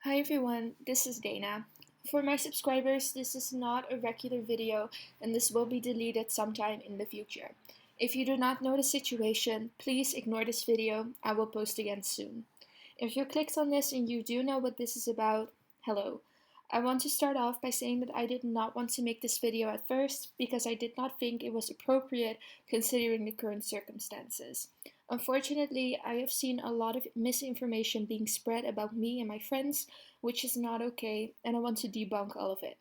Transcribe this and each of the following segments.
Hi everyone, this is Dana. For my subscribers, this is not a regular video and this will be deleted sometime in the future. If you do not know the situation, please ignore this video. I will post again soon. If you clicked on this and you do know what this is about, hello. I want to start off by saying that I did not want to make this video at first because I did not think it was appropriate considering the current circumstances. Unfortunately, I have seen a lot of misinformation being spread about me and my friends, which is not okay, and I want to debunk all of it.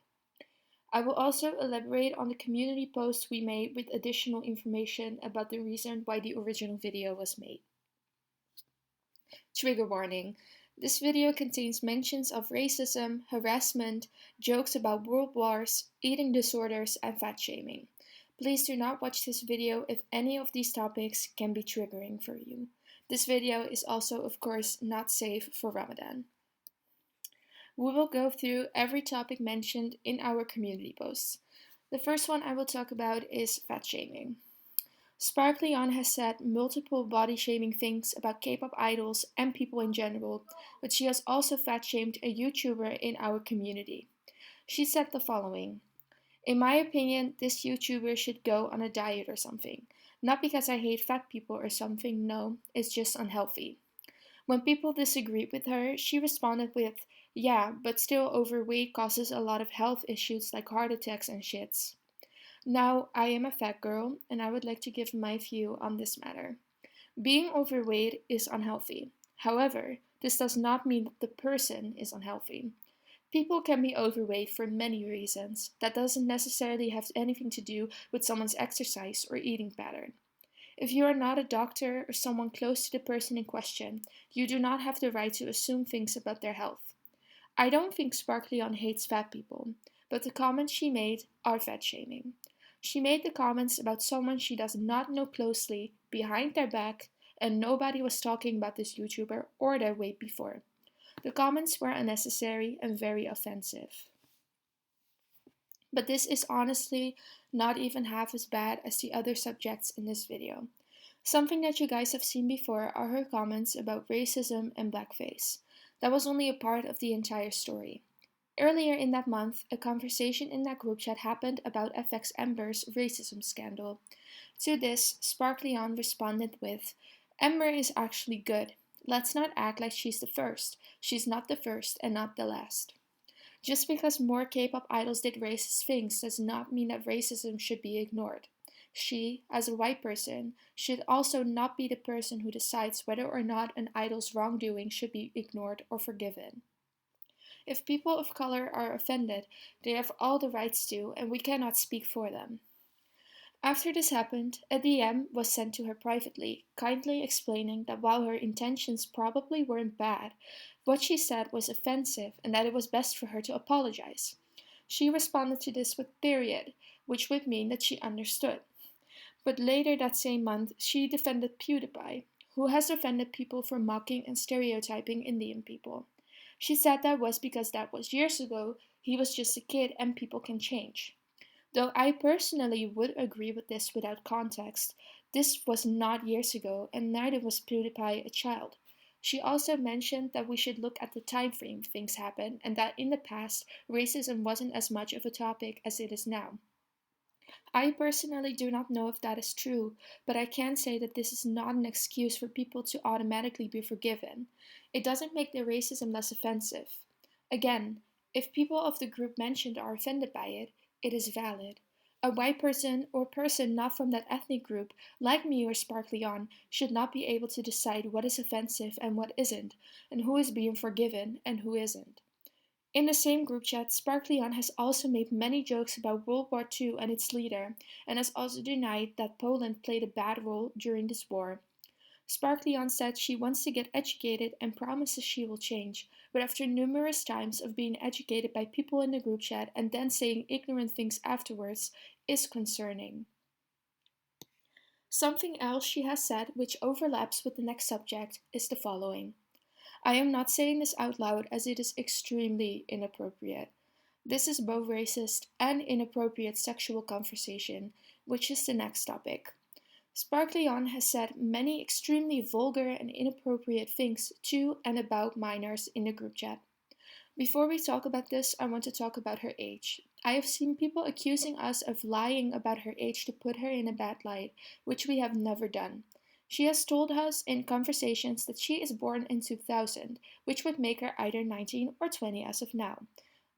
I will also elaborate on the community post we made with additional information about the reason why the original video was made. Trigger warning. This video contains mentions of racism, harassment, jokes about world wars, eating disorders, and fat shaming. Please do not watch this video if any of these topics can be triggering for you. This video is also, of course, not safe for Ramadan. We will go through every topic mentioned in our community posts. The first one I will talk about is fat shaming. Sparklyeon has said multiple body-shaming things about K-pop idols and people in general, but she has also fat-shamed a YouTuber in our community. She said the following: "In my opinion, this YouTuber should go on a diet or something. Not because I hate fat people or something, no, it's just unhealthy." When people disagreed with her, she responded with, "Yeah, but still overweight causes a lot of health issues like heart attacks and shits." Now, I am a fat girl, and I would like to give my view on this matter. Being overweight is unhealthy. However, this does not mean that the person is unhealthy. People can be overweight for many reasons. That doesn't necessarily have anything to do with someone's exercise or eating pattern. If you are not a doctor or someone close to the person in question, you do not have the right to assume things about their health. I don't think Sparklyeon hates fat people, but the comments she made are fat shaming. She made the comments about someone she does not know closely, behind their back, and nobody was talking about this YouTuber or their weight before. The comments were unnecessary and very offensive. But this is honestly not even half as bad as the other subjects in this video. Something that you guys have seen before are her comments about racism and blackface. That was only a part of the entire story. Earlier in that month, a conversation in that group chat happened about FX Ember's racism scandal. To this, Sparklyeon responded with, "Ember is actually good. Let's not act like she's the first. She's not the first and not the last." Just because more K-pop idols did racist things does not mean that racism should be ignored. She, as a white person, should also not be the person who decides whether or not an idol's wrongdoing should be ignored or forgiven. If people of color are offended, they have all the rights to, and we cannot speak for them. After this happened, a DM was sent to her privately, kindly explaining that while her intentions probably weren't bad, what she said was offensive and that it was best for her to apologize. She responded to this with period, which would mean that she understood. But later that same month, she defended PewDiePie, who has offended people for mocking and stereotyping Indian people. She said that was because that was years ago, he was just a kid and people can change. Though I personally would agree with this without context, this was not years ago and neither was PewDiePie a child. She also mentioned that we should look at the time frame things happened and that in the past, racism wasn't as much of a topic as it is now. I personally do not know if that is true, but I can say that this is not an excuse for people to automatically be forgiven. It doesn't make the racism less offensive. Again, if people of the group mentioned are offended by it, it is valid. A white person or person not from that ethnic group, like me or Sparklyeon, should not be able to decide what is offensive and what isn't, and who is being forgiven and who isn't. In the same group chat, Sparklyeon has also made many jokes about World War II and its leader, and has also denied that Poland played a bad role during this war. Sparklyeon said she wants to get educated and promises she will change, but after numerous times of being educated by people in the group chat and then saying ignorant things afterwards is concerning. Something else she has said, which overlaps with the next subject, is the following. I am not saying this out loud as it is extremely inappropriate. This is both racist and inappropriate sexual conversation, which is the next topic. Sparklyeon has said many extremely vulgar and inappropriate things to and about minors in the group chat. Before we talk about this, I want to talk about her age. I have seen people accusing us of lying about her age to put her in a bad light, which we have never done. She has told us in conversations that she is born in 2000, which would make her either 19 or 20 as of now.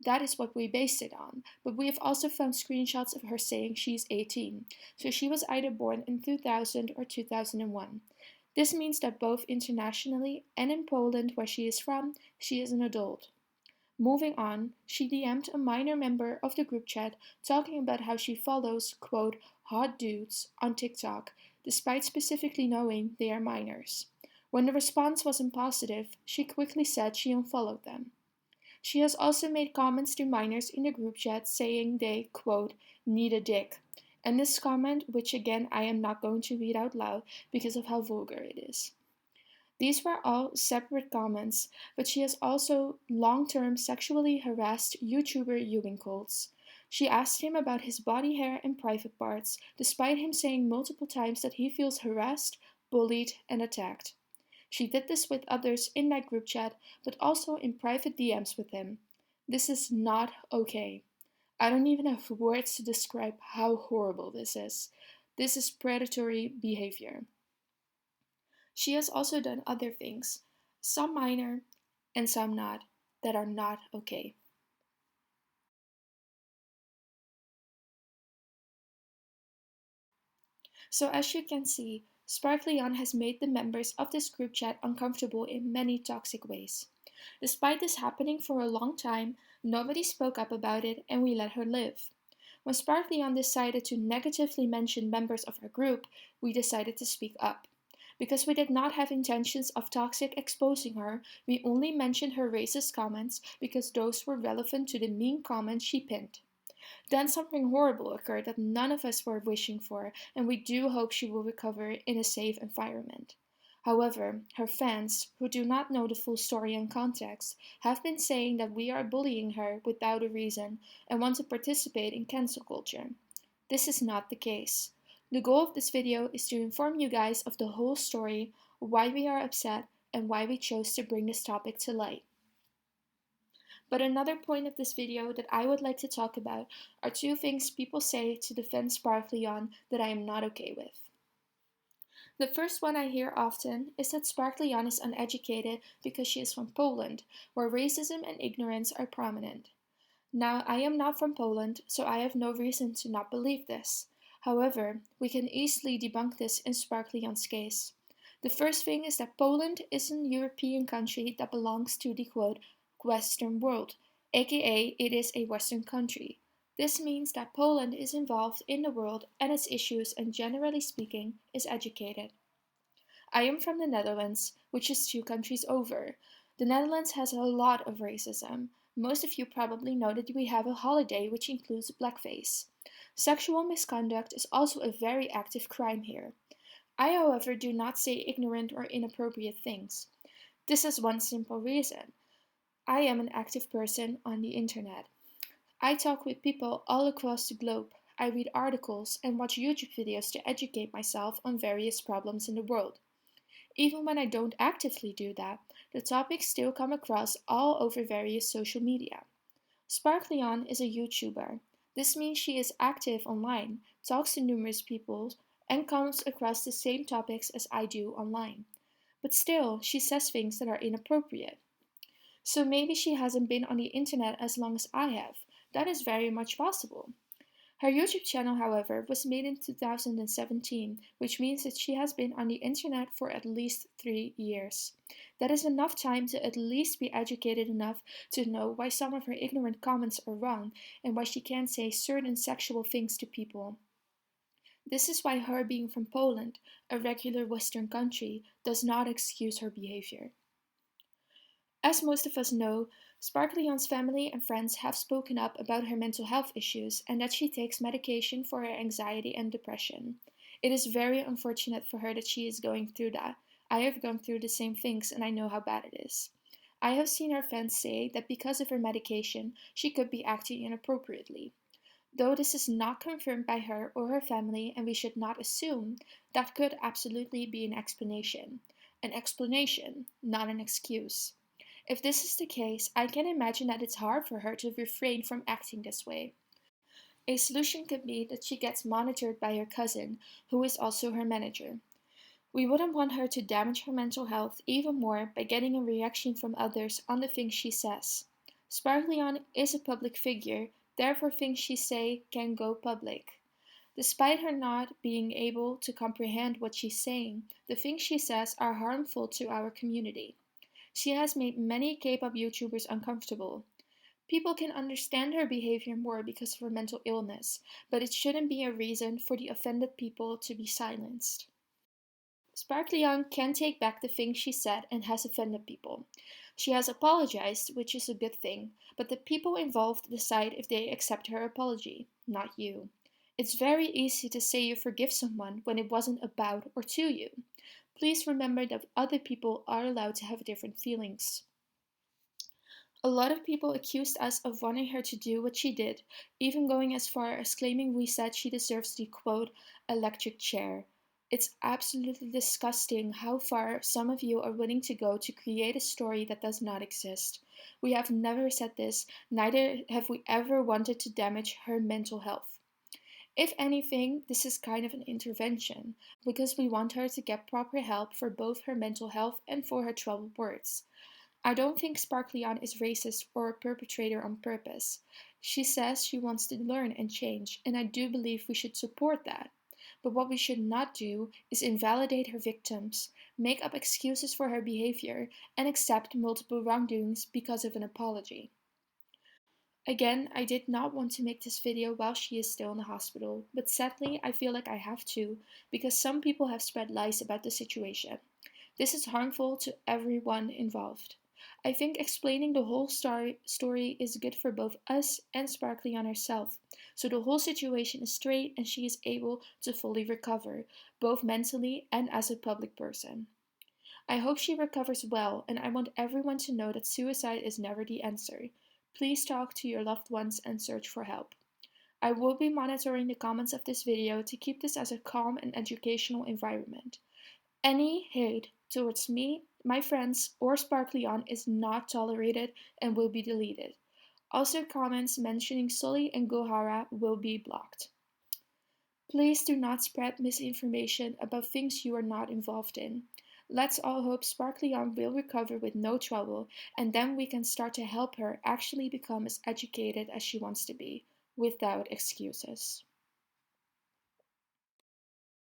That is what we based it on, but we have also found screenshots of her saying she's 18, so she was either born in 2000 or 2001. This means that both internationally and in Poland, where she is from, she is an adult. Moving on, she DM'd a minor member of the group chat talking about how she follows, quote, hot dudes on TikTok, despite specifically knowing they are minors. When the response wasn't positive, she quickly said she unfollowed them. She has also made comments to minors in the group chat saying they, quote, need a dick. And this comment, which again I am not going to read out loud because of how vulgar it is. These were all separate comments, but she has also long-term sexually harassed YouTuber Ewing Colts. She asked him about his body hair and private parts, despite him saying multiple times that he feels harassed, bullied, and attacked. She did this with others in that group chat, but also in private DMs with him. This is not okay. I don't even have words to describe how horrible this is. This is predatory behavior. She has also done other things, some minor and some not, that are not okay. So as you can see, Sparklyeon has made the members of this group chat uncomfortable in many toxic ways. Despite this happening for a long time, nobody spoke up about it and we let her live. When Sparklyeon decided to negatively mention members of her group, we decided to speak up. Because we did not have intentions of toxic exposing her, we only mentioned her racist comments because those were relevant to the mean comments she pinned. Then something horrible occurred that none of us were wishing for, and we do hope she will recover in a safe environment. However, her fans, who do not know the full story and context, have been saying that we are bullying her without a reason and want to participate in cancel culture. This is not the case. The goal of this video is to inform you guys of the whole story, why we are upset, and why we chose to bring this topic to light. But another point of this video that I would like to talk about are two things people say to defend Sparklyeon that I am not okay with. The first one I hear often is that Sparklyeon is uneducated because she is from Poland, where racism and ignorance are prominent. Now, I am not from Poland, so I have no reason to not believe this. However, we can easily debunk this in Sparklyeon's case. The first thing is that Poland is an European country that belongs to the quote, Western world, aka it is a Western country. This means that Poland is involved in the world and its issues and generally speaking is educated. I am from the Netherlands, which is two countries over. The Netherlands has a lot of racism. Most of you probably know that we have a holiday which includes blackface. Sexual misconduct is also a very active crime here. I, however, do not say ignorant or inappropriate things. This is one simple reason. I am an active person on the internet. I talk with people all across the globe. I read articles and watch YouTube videos to educate myself on various problems in the world. Even when I don't actively do that, the topics still come across all over various social media. Sparklyeon is a YouTuber. This means she is active online, talks to numerous people, and comes across the same topics as I do online. But still, she says things that are inappropriate. So maybe she hasn't been on the internet as long as I have. That is very much possible. Her YouTube channel, however, was made in 2017, which means that she has been on the internet for at least 3 years. That is enough time to at least be educated enough to know why some of her ignorant comments are wrong and why she can't say certain sexual things to people. This is why her being from Poland, a regular Western country, does not excuse her behavior. As most of us know, Sparklyeon's family and friends have spoken up about her mental health issues and that she takes medication for her anxiety and depression. It is very unfortunate for her that she is going through that. I have gone through the same things and I know how bad it is. I have seen her fans say that because of her medication, she could be acting inappropriately. Though this is not confirmed by her or her family and we should not assume, that could absolutely be an explanation. An explanation, not an excuse. If this is the case, I can imagine that it's hard for her to refrain from acting this way. A solution could be that she gets monitored by her cousin, who is also her manager. We wouldn't want her to damage her mental health even more by getting a reaction from others on the things she says. Sparklyeon is a public figure, therefore things she say can go public. Despite her not being able to comprehend what she's saying, the things she says are harmful to our community. She has made many K-pop YouTubers uncomfortable. People can understand her behavior more because of her mental illness, but it shouldn't be a reason for the offended people to be silenced. Sparklyeon can take back the things she said and has offended people. She has apologized, which is a good thing, but the people involved decide if they accept her apology, not you. It's very easy to say you forgive someone when it wasn't about or to you. Please remember that other people are allowed to have different feelings. A lot of people accused us of wanting her to do what she did, even going as far as claiming we said she deserves the quote, electric chair. It's absolutely disgusting how far some of you are willing to go to create a story that does not exist. We have never said this, neither have we ever wanted to damage her mental health. If anything, this is kind of an intervention, because we want her to get proper help for both her mental health and for her troubled words. I don't think Sparklyeon is racist or a perpetrator on purpose. She says she wants to learn and change, and I do believe we should support that. But what we should not do is invalidate her victims, make up excuses for her behavior, and accept multiple wrongdoings because of an apology. Again, I did not want to make this video while she is still in the hospital, but sadly I feel like I have to, because some people have spread lies about the situation. This is harmful to everyone involved. I think explaining the whole story is good for both us and Sparklyeon herself, so the whole situation is straight and she is able to fully recover, both mentally and as a public person. I hope she recovers well, and I want everyone to know that suicide is never the answer. Please talk to your loved ones and search for help. I will be monitoring the comments of this video to keep this as a calm and educational environment. Any hate towards me, my friends, or Sparklyeon is not tolerated and will be deleted. Also, comments mentioning Sully and Gohara will be blocked. Please do not spread misinformation about things you are not involved in. Let's all hope Sparklyeon will recover with no trouble, and then we can start to help her actually become as educated as she wants to be, without excuses.